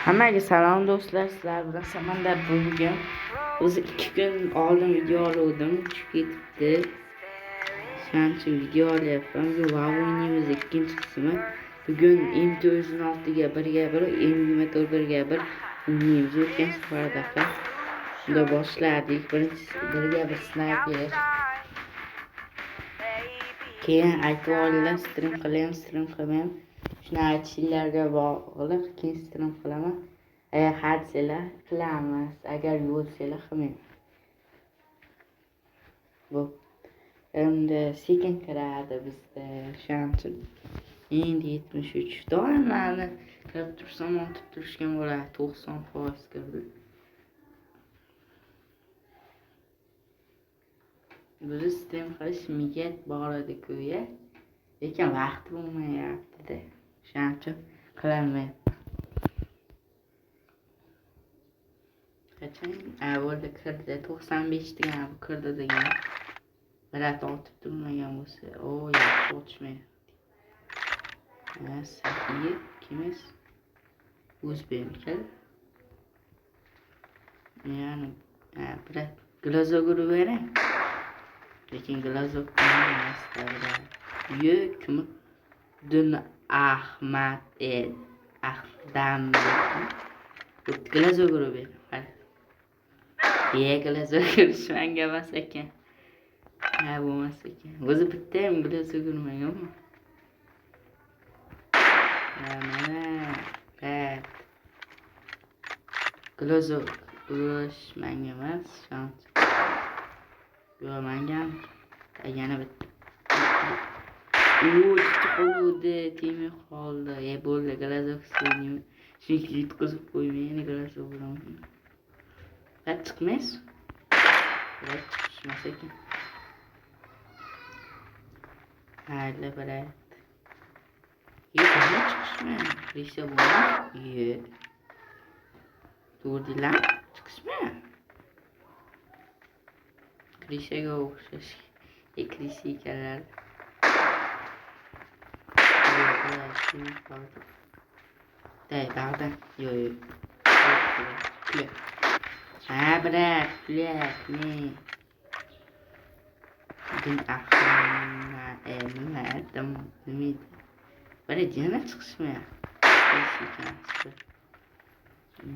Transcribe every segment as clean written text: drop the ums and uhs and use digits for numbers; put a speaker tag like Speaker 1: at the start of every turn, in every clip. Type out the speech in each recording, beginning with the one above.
Speaker 1: Hammaga salom do'stlar, sizlar bilan Samandar bugun o'zi 2 kun oldin video olgandim, tushib ketibdi. Shuning uchun video olyapman. Bu WoW o'yinimiz ikkinchi qismi. Bugun M216 ga 1-1, M24 1-1 o'ynaymiz. O'tgan safardaqa shunda boshladik. Birinchi 1-1 snayper. Keyin aytib oldilar, stream qilmayman. Shuni aytishlarga bog'liq, keyin stream qilaman. Agar xarjlar qilamiz, agar yo'q desalar qilmayman. Bu endi sekin kiradi bizda, shuning uchun endi 73 doimlarni kirib tursam otib turishgan bo'ladi, 90% kirdi. Biz stream qilish niyat bor edi-ku, lekin vaqt bo'lmayapti-da. Shuning uchun qilolmayman. Qachon avvalda kirdi 95 degan bu kirdi degan. Birat otib turmagan bo'lsa, yaxshi otishmaydi. Safiy kimiz? O'zbeklar. Yani birat glazoguru berang. Lekin glazog emas, kim? Dün Ahmet Ahdam glazoguru berang. Glazoguru shanga emas ekan. Bo'lmas ekan. O'zi bitta ham glazoguru urmaganmi? Mana glazog urishmang emas, shans. Manga yana bitta. Juda qoldi, temir qoldi. Bo'ldi, glazog suyni. Shunga yetkazib qo'ymayman, glazog bilan. Chiqmas? Chiqmas ekan. Haydi birat. Chiqishmi? Kirishsa bo'ladi. To'g'rilar, chiqishmi? Kirishga o'xshash. Kirishikalar. Ba'dan. Yo'q. Birat, ne? Dün nima Bari yana chiqishmayapti.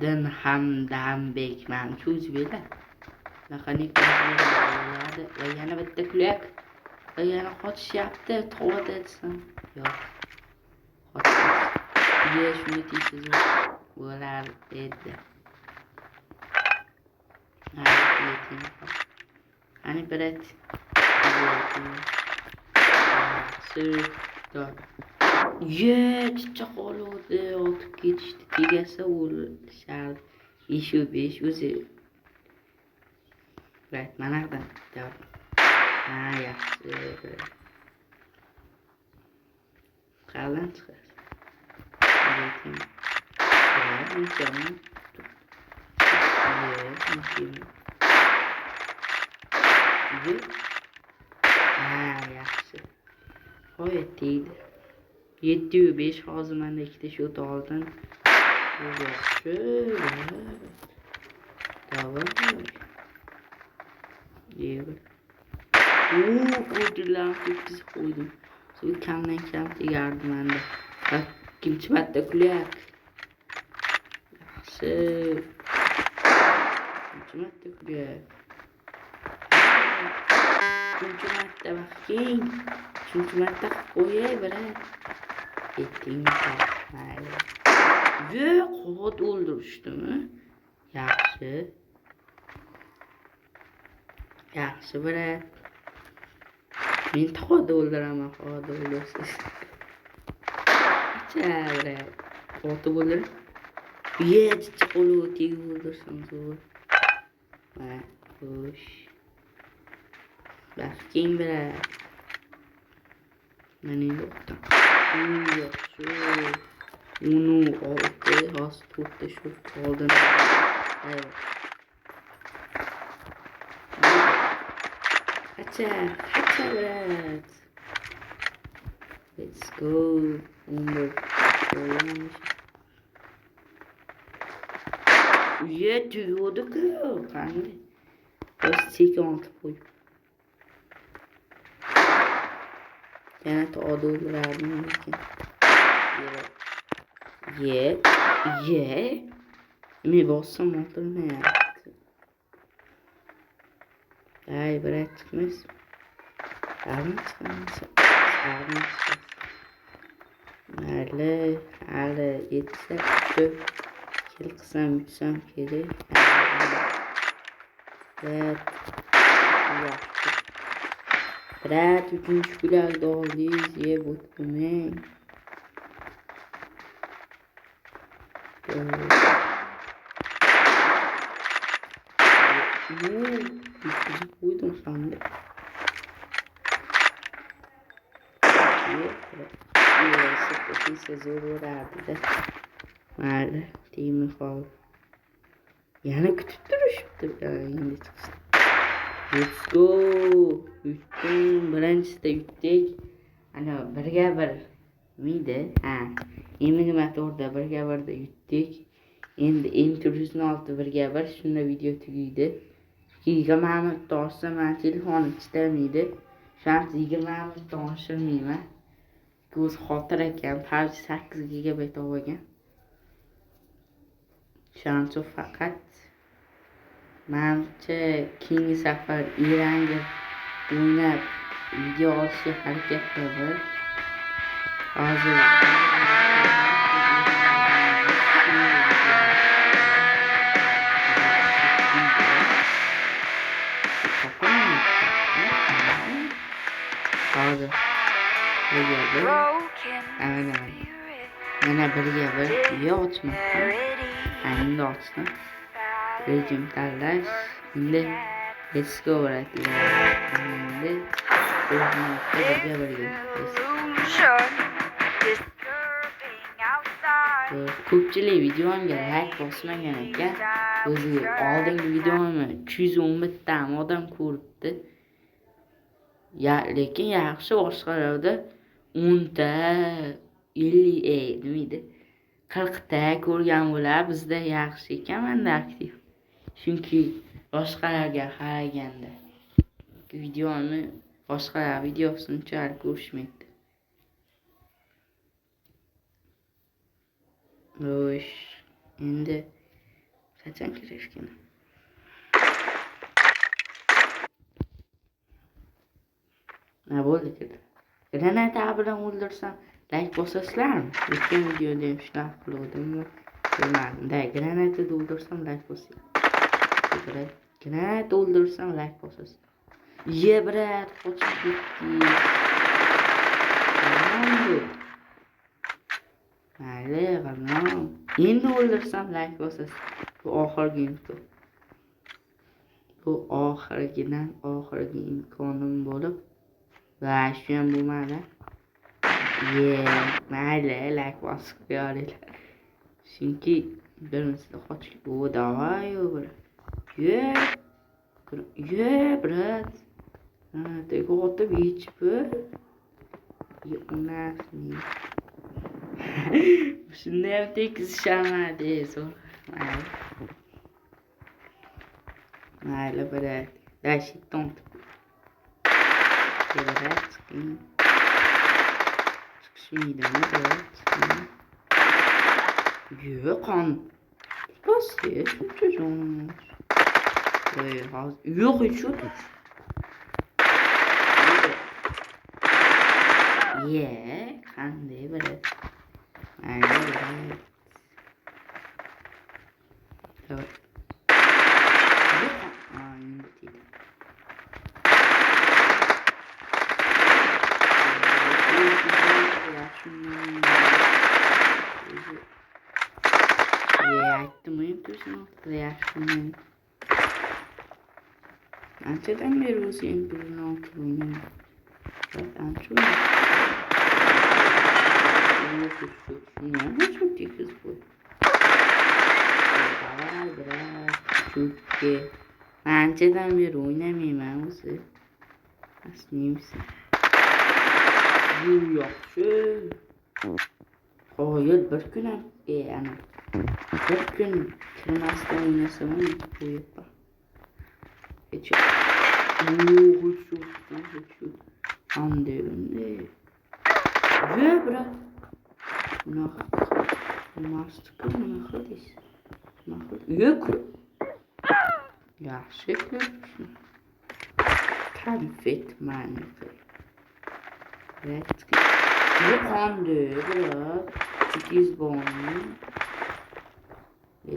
Speaker 1: Din Hamdambek manchi o'zbeklar. Mexanik bo'ladi va yana bitta kulak. Va yana qotishyapti, tovada desam. Yo'q. Shuni tiysiz bo'lar edi. Hani birat. Chicha qoluvdi, otib ketishdi. Tegasa o'lishar. 5 o'zi. Birat, manaqdan. Yaxshi. Qalin chiqar. Yaxshi. Qo'yatdi. 705 hozir menda ikkita shot oldim. Yaxshi. Davay. Qo'ydilar, biz qo'ydim. Shu kamdan kam tegardi menda. Ikkinchi marta kulak. Yaxshi. Ikkinchi marta kulak. Ikkinchi marta bakking. Ikkinchi marta qo'yay birat. Mayli. Quvvat o'ldirishdimi? Yaxshi. Yaxshi birat. Men to'g'ri o'ldiraman, to'g'ri o'ldirsiz. Birat. To'g'ri o'ldir. Chicha qo'lga tegib o'ldirsam zo'r. Xo'sh. Bakking birat. Mana yo'qda. Yaxshi. Uni oldi, hozir to'rtta shot oldin. Hacha birat. Let's go. Ye tug'di-ku. Qanday? Biz sekin otib qo'yib. Yana to'g'ri o'ldirardim lekin. Ye. Men bossam o'ldirmayapti. Ay, bırak çıkmaz. Sarın çıkmaz. Hali yetse şu kılsam uçsam gerek. Evet. Bırak üçüncü kulak doğruyuz ye butkumen. Bir koydum sandım. Sıkıntıysa zor orardı da. Vardı. Değil falan. Yani küçük duruşuptu. Şimdi çıksın. Let's go. Yuttum. Birinchisi de yutdik. Ana birga bir miydi? Ha. Endi motorda birga birda yutdik. Endi M306 birga bir shunda video tugaydi. 20 minutda olsa men telefonim chidamaydi. Shuncha 20 minutda oshirmayman. Ko'z xotir ekan, parcha 8 GB olgan. Shuncha faqat menimcha keyingi safar Iranga o'ynab video olishga harakat qilaman. Hozir yana birga bir video ochmoqman. Endi ochdim. Rejim tanlash. Endi let's go right. Endi birga ko'pchilik videomga like bosmagan ekan. O'zi oldingi videomni 211 ta odam ko'ribdi. Lekin yaxshi boshqalarda 10 ta 50 nima 40 ta ko'rgan bo'lar. Bizda yaxshi ekan menda aktiv. Chunki boshqalarga qaraganda videoni boshqalar videosini unchalik ko'rishmaydi. Xo'sh, endi qachon kirishgan? Bo'ldi kirdi. Granata bilan o'ldirsam like bosasizlarmi? O'tgan videoda ham shunaqa qiluvdimmi? Bilmadim. Granata o'ldirsam like bosasizlar. Granata o'ldirsam like bosasizlar. Ye brat, qochib ketdi. Mayli, g'amon. Endi o'ldirsam like bosasizlar. Bu oxirgi imkon. Bu oxirgidan oxirgi imkonim bo'lib va shu ham bo'lmadi. Mayli, like bosib qo'yinglar. Chunki birmisida qochib davay bir. Brat. Tegotib yechib. Yo'qmasmi? Shunday ham tekizishamadi, zo'r. Mayli, brat. Dashitdan çıkışmaydımı Yok kan. Nasıl? Çok çocuğum. Yok hiç yok. Kandı böyle. Evet. Aytdim yapıyorsun reaksiyonu. Ançadan beri o senin birine oturuyor. Zaten çok. Ne çok iyi kız bu. Bırak. Çünkü ançadan beri oynamayayım ben o senin. Aslıyım sen. Yok şu. Hayır bir gün yani. Bir gün kırmızıda oynasam ama bu yapar. Hiç yok. Hiç yok. Tam diyorum değil. Ve bırak. Nastıkı mı nakıdıyız? Yok. Yaxşı. Konfet manifı. Evet. Yukandı. Bırak. 8 bon.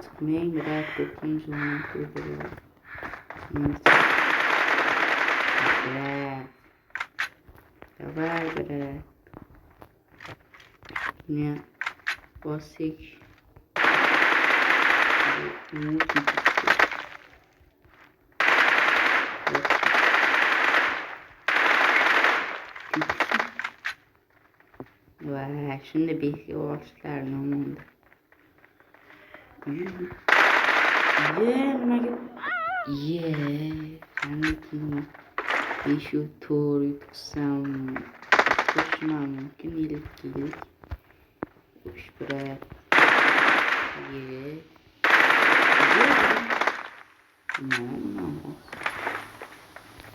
Speaker 1: Çıkmayın. Bırak. 9 zaman kurdurur. Bırak. Bırak. Ne? Basık. Vay, şimdi bir ağaçlar olmadı. Sanki bir şu toru tutsam tutmam mümkün ilk. Uş bırak.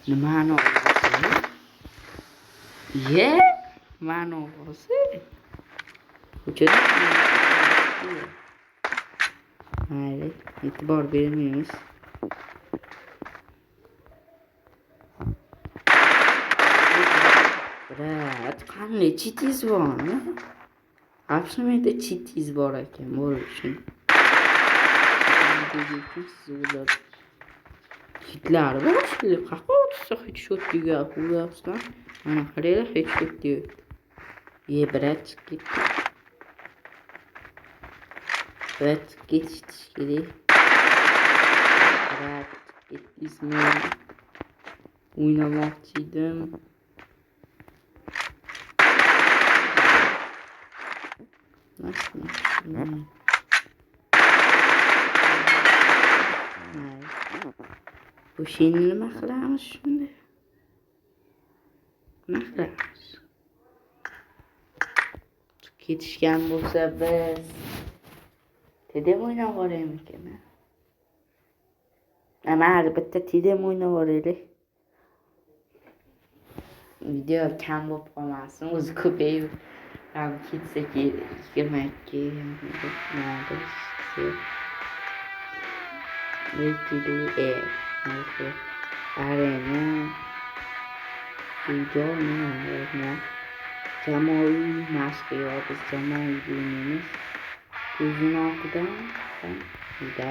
Speaker 1: Mana olası? Mana olası? Uçarak mı? Hayır, itibar vermiyoruz. Bırak, kanlı çitiz var mı? Akşamda çitiz var ekan, var için. Hitler var şimdi, kakao hiç şut diyor, kulağısına. Ana karıyla hiç şut diyor. Bırak, gitti. Evet, geçti. Bırak, gittisini oynamakçıydım. Nasıl? Bu şeyini mi kılarmış şimdi? Ne kılarmış? Çok yetişken bulsa biz. Dedem oyna var emekeme. Ama elbette dedem oyna var öyle. Video kam bo'lib qolmasin, o'zi ko'payib ham ketsa kirmakki arena videoni jamoaviy mashq biz jamoaviy o'ynaymiz. Ko'zini ortidan juda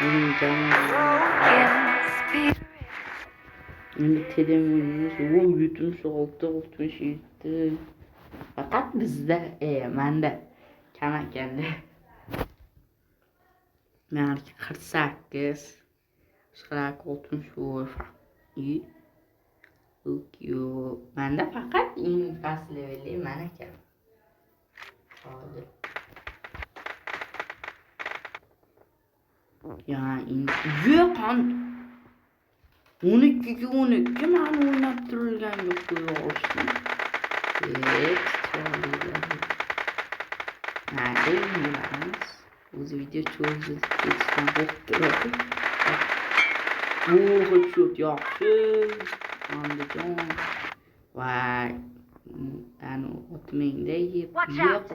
Speaker 1: mening jamoam endi telefonimiz yutun so'g'di 67 faqat bizda manda kam ekanda meniki 48 shularga 60 yo manda faqat eng past levelli men ekan hozir yani yo'qon 12'ga 12 mani o'ynab turilgan yo'q qo'ya olishdi. O'zi video cho'zib ketishdan qo'rqib turadi. Yaxshi. Andijon. Voy. Ani otmingda yeb Watch out.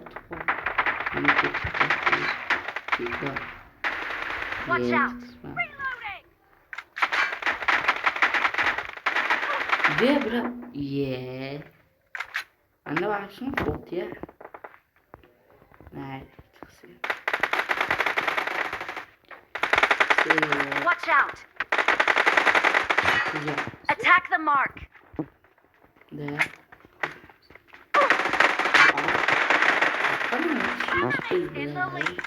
Speaker 1: Bro. Yeah. Anda bakışın çok ya. Nerede?
Speaker 2: Watch out. Attack the mark.
Speaker 1: There.
Speaker 2: In the lead.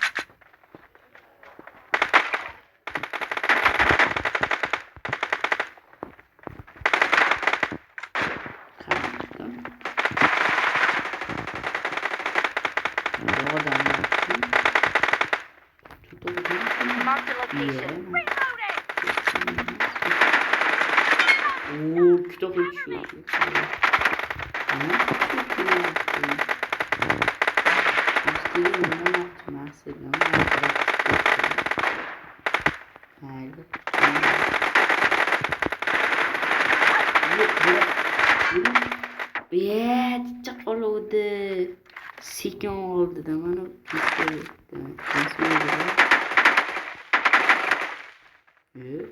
Speaker 2: Mark the location. Reloading.
Speaker 1: Kitap açıyor. o'rnida mana nasıl oldu? Yok.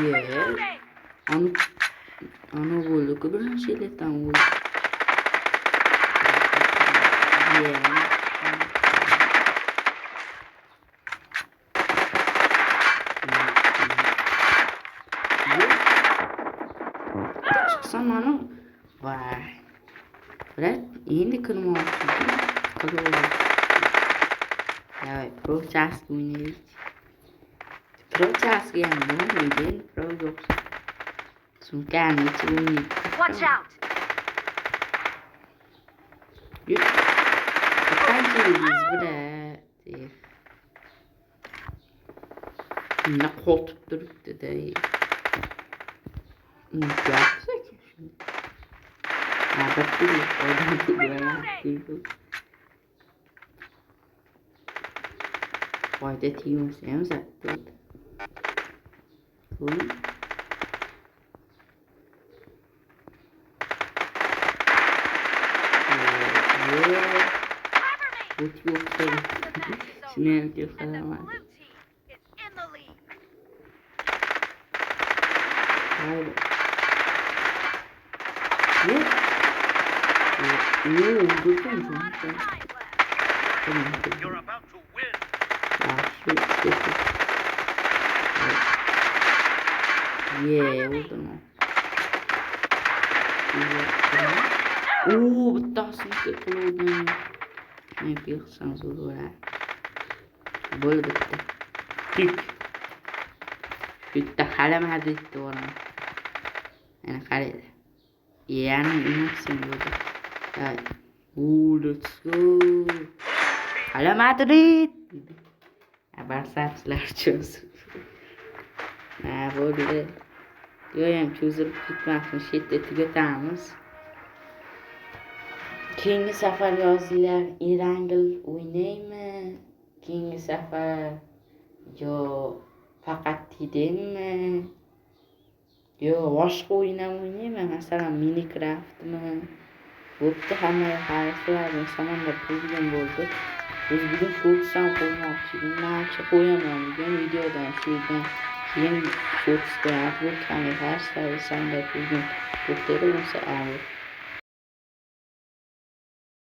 Speaker 1: Yes. Ano bo'ldi ku birinchi yildan bo'ldi. Chiqsam mana voy. Biroq endi kirmoqchi. Давай, pro chast o'ynaylik. Pro chastga ham bo'lmaydi, pro yo'q. Sumkani ichib o'ynaylik.
Speaker 2: Watch out!
Speaker 1: Yo'q. Qanchayligiz biladi. Nima qotib turibdi-da. Yapsak shuni. Albatta, odam tegmayapti. Foyda tegmasa ham zabt bo'ldi. Qo'y. O't yo'q. Shuni ham qilaman. Hayır. Ne? Ne oldu sen?
Speaker 3: You're about to win.
Speaker 1: Ya şu işte. Oldu mu? Oo, bittasını kırıldı. Ne yapıyorsanız olur ha. Böyle bitti. Tük. Bitti. Halam hadi etti ona. Yani karede. Yani inaksin burada. Evet. Let's go. Hala Madrid. Barsaçlar çözüp. Böyle diyorum çözülüp gitmeksin şiddeti götürmüş. Keyingi safar yozinglar Erangel o'ynaymi? Keyingi safar yo faqat TD'mi? Yo boshqa o'yin ham o'ynaymi? Masalan Minecraftmi? Bo'pti, hammaga qarasizlar, samanda qo'ygan bo'ldi. Biz bugun shortsdan qo'ymoqchi edim. Menimcha qo'yaman bugun videodan shundan keyin shorts qo'yamiz. Bu kamera qarasizlar, samanda qo'ygan. Bo'pti, bo'lsa